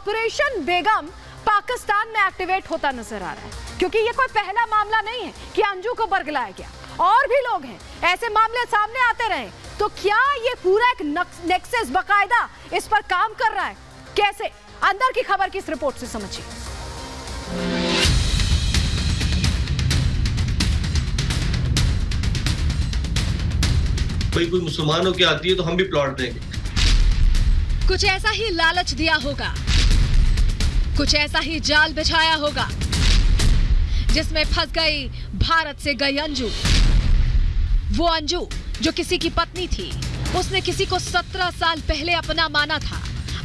Operation बेगम पाकिस्तान में activate होता नजर आ रहा है, क्योंकि ये कोई पहला मामला नहीं है कि अंजू को बरगलाया गया, और भी लोग हैं। ऐसे मामले सामने आते रहे, तो क्या ये पूरा एक नेक्सस बाकायदा इस पर काम कर रहा है? कैसे? अंदर की खबर की इस रिपोर्ट से समझिए। भाई कोई मुसलमान होके आती है तो हम भी प्लॉट देंगे। कुछ ऐसा ही लालच दिया होगा, कुछ ऐसा ही जाल बिछाया होगा, जिसमें फंस गई भारत से गई अंजू। वो अंजू जो किसी की पत्नी थी, उसने किसी को 17 साल पहले अपना माना था,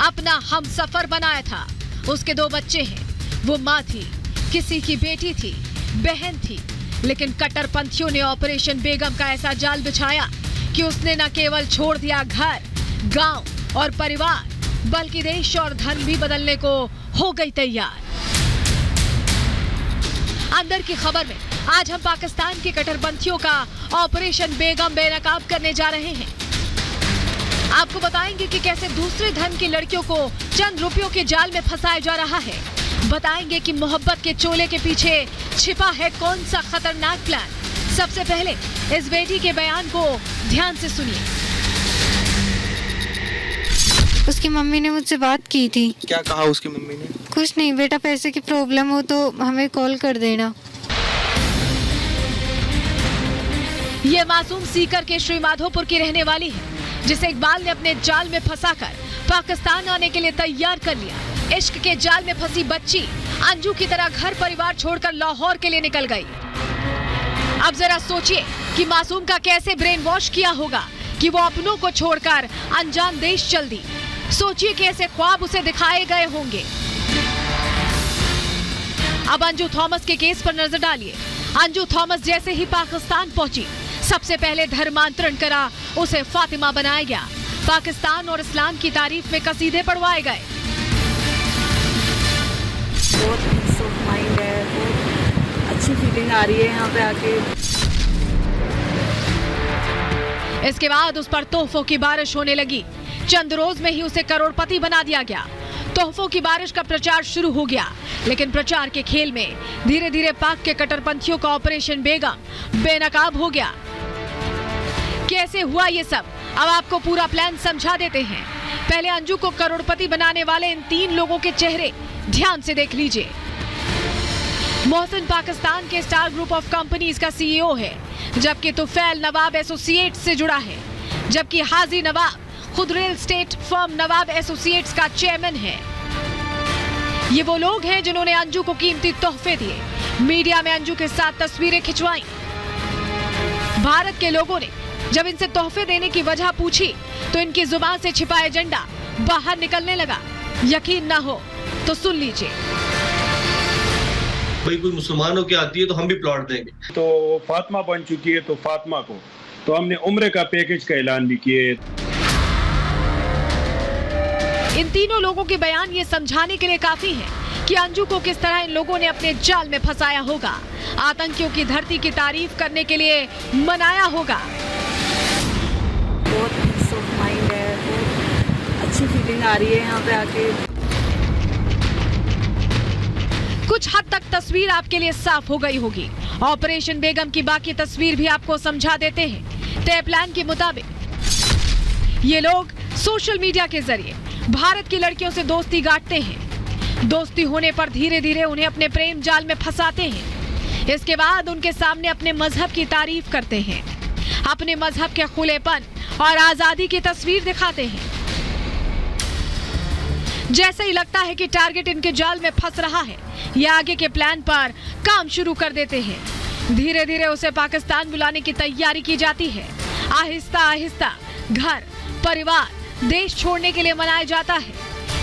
अपना हमसफर बनाया था। उसके 2 बच्चे हैं, वो माँ थी, किसी की बेटी थी, बहन थी। लेकिन कट्टरपंथियों ने ऑपरेशन बेगम का ऐसा जाल बिछाया कि उसने न केवल छोड़ दिया घर, गांव और परिवार, बल्कि देश और धर्म भी बदलने को हो गई तैयार। अंदर की खबर में आज हम पाकिस्तान के कट्टरपंथियों का ऑपरेशन बेगम बेनकाब करने जा रहे हैं। आपको बताएंगे कि कैसे दूसरे धर्म की लड़कियों को चंद रुपयों के जाल में फंसाया जा रहा है। बताएंगे कि मोहब्बत के चोले के पीछे छिपा है कौन सा खतरनाक प्लान। सबसे पहले इस बेटी के बयान को ध्यान से सुनिए। उसकी मम्मी ने मुझसे बात की थी। क्या कहा उसकी मम्मी ने? कुछ नहीं बेटा, पैसे की प्रॉब्लम हो तो हमें कॉल कर देना। ये मासूम सीकर के श्रीमाधोपुर की रहने वाली है, जिसे इकबाल ने अपने जाल में फंसाकर पाकिस्तान आने के लिए तैयार कर लिया। इश्क के जाल में फंसी बच्ची अंजू की तरह घर परिवार छोड़कर लाहौर के लिए निकल गई। अब जरा सोचिए कि मासूम का कैसे ब्रेन वॉश किया होगा कि वो अपनों को छोड़कर अनजान देश चल दी। सोचिए कि ऐसे ख्वाब उसे दिखाए गए होंगे। अब अंजू थॉमस के केस पर नजर डालिए। अंजू थॉमस जैसे ही पाकिस्तान पहुंची, सबसे पहले धर्मांतरण करा, उसे फातिमा बनाया गया। पाकिस्तान और इस्लाम की तारीफ में कसीदे पढ़वाए गए। बहुत पीस ऑफ माइंड है, बहुत अच्छी फीलिंग आ रही है यहाँ पे आके। इसके बाद उस पर तोहफों की बारिश होने लगी। चंद रोज में ही उसे करोड़पति बना दिया गया। तोहफों की बारिश का प्रचार शुरू हो गया, लेकिन प्रचार के खेल में धीरे धीरे पाक के कट्टरपंथियों का ऑपरेशन बेगम बेनकाब हो गया। कैसे हुआ ये सब, अब आपको पूरा प्लान समझा देते हैं। पहले अंजू को करोड़पति बनाने वाले इन 3 लोगों के चेहरे ध्यान से देख लीजिए। मोहसिन पाकिस्तान के स्टार ग्रुप ऑफ कंपनीज का CEO है, जबकि तुफैल नवाब एसोसिएट्स से जुड़ा है, जबकि हाजी नवाब खुद रियल एस्टेट फर्म नवाब एसोसिएट्स का चेयरमैन है। ये वो लोग हैं जिन्होंने अंजू को कीमती तोहफे दिए, मीडिया में अंजू के साथ तस्वीरें खिंचवाई। भारत के लोगों ने जब इनसे तोहफे देने की वजह पूछी, तो इनकी जुबान से छिपा एजेंडा बाहर निकलने लगा। यकीन ना हो तो सुन लीजिए। भाई कोई मुसलमान होके आती है तो हम भी प्लॉट देंगे। तो फातिमा बन चुकी है, तो फातिमा को तो हमने उम्रे का पैकेज का ऐलान भी किए। इन तीनों लोगों के बयान ये समझाने के लिए काफी है कि अंजू को किस तरह इन लोगों ने अपने जाल में फंसाया होगा, आतंकियों की धरती की तारीफ करने के लिए मनाया होगा। बहुत पीस ऑफ माइंड है, बहुत अच्छी फीलिंग आ रही है यहाँ पे आके। कुछ हद तक तस्वीर आपके लिए साफ हो गई होगी। ऑपरेशन बेगम की बाकी तस्वीर भी आपको समझा देते हैं। तय प्लान के मुताबिक ये लोग सोशल मीडिया के जरिए भारत की लड़कियों से दोस्ती गांठते हैं। दोस्ती होने पर धीरे धीरे उन्हें अपने प्रेम जाल में फंसाते हैं। इसके बाद उनके सामने अपने मजहब की तारीफ करते हैं, अपने मजहब के खुलेपन और आजादी की तस्वीर दिखाते हैं। जैसे ही लगता है कि टारगेट इनके जाल में फंस रहा है, ये आगे के प्लान पर काम शुरू कर देते हैं। धीरे धीरे उसे पाकिस्तान बुलाने की तैयारी की जाती है। आहिस्ता आहिस्ता घर परिवार देश छोड़ने के लिए मनाया जाता है।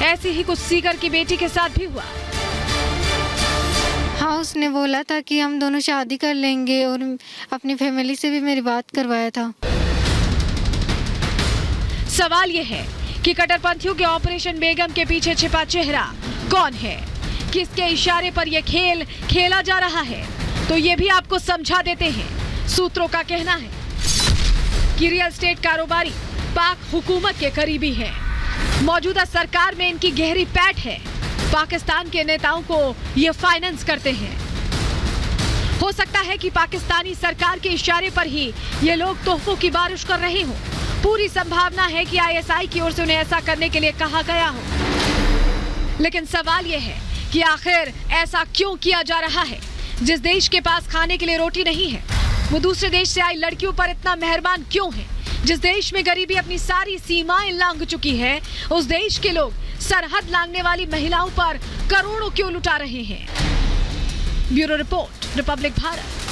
ऐसी ही कुछ सीकर की बेटी के साथ भी हुआ। हाँ, उसने बोला था कि हम दोनों शादी कर लेंगे और अपनी फैमिली से भी मेरी बात करवाया था। सवाल ये है कि कट्टरपंथियों के ऑपरेशन बेगम के पीछे छिपा चेहरा कौन है, किसके इशारे पर यह खेल खेला जा रहा है, तो ये भी आपको समझा देते हैं। सूत्रों का कहना है कि रियल एस्टेट कारोबारी पाक हुकूमत के करीबी है। मौजूदा सरकार में इनकी गहरी पैठ है। पाकिस्तान के नेताओं को ये फाइनेंस करते हैं। हो सकता है कि पाकिस्तानी सरकार के इशारे पर ही ये लोग तोहफों की बारिश कर रहे हों। पूरी संभावना है कि आईएसआई की ओर से उन्हें ऐसा करने के लिए कहा गया हो। लेकिन सवाल यह है कि आखिर ऐसा क्यों किया जा रहा है? जिस देश के पास खाने के लिए रोटी नहीं है, वो दूसरे देश से आई लड़कियों पर इतना मेहरबान क्यों है? जिस देश में गरीबी अपनी सारी सीमाएं लांघ चुकी है, उस देश के लोग सरहद लांघने वाली महिलाओं पर करोड़ों क्यों लुटा रहे हैं? Bureau report, Republic Bharat.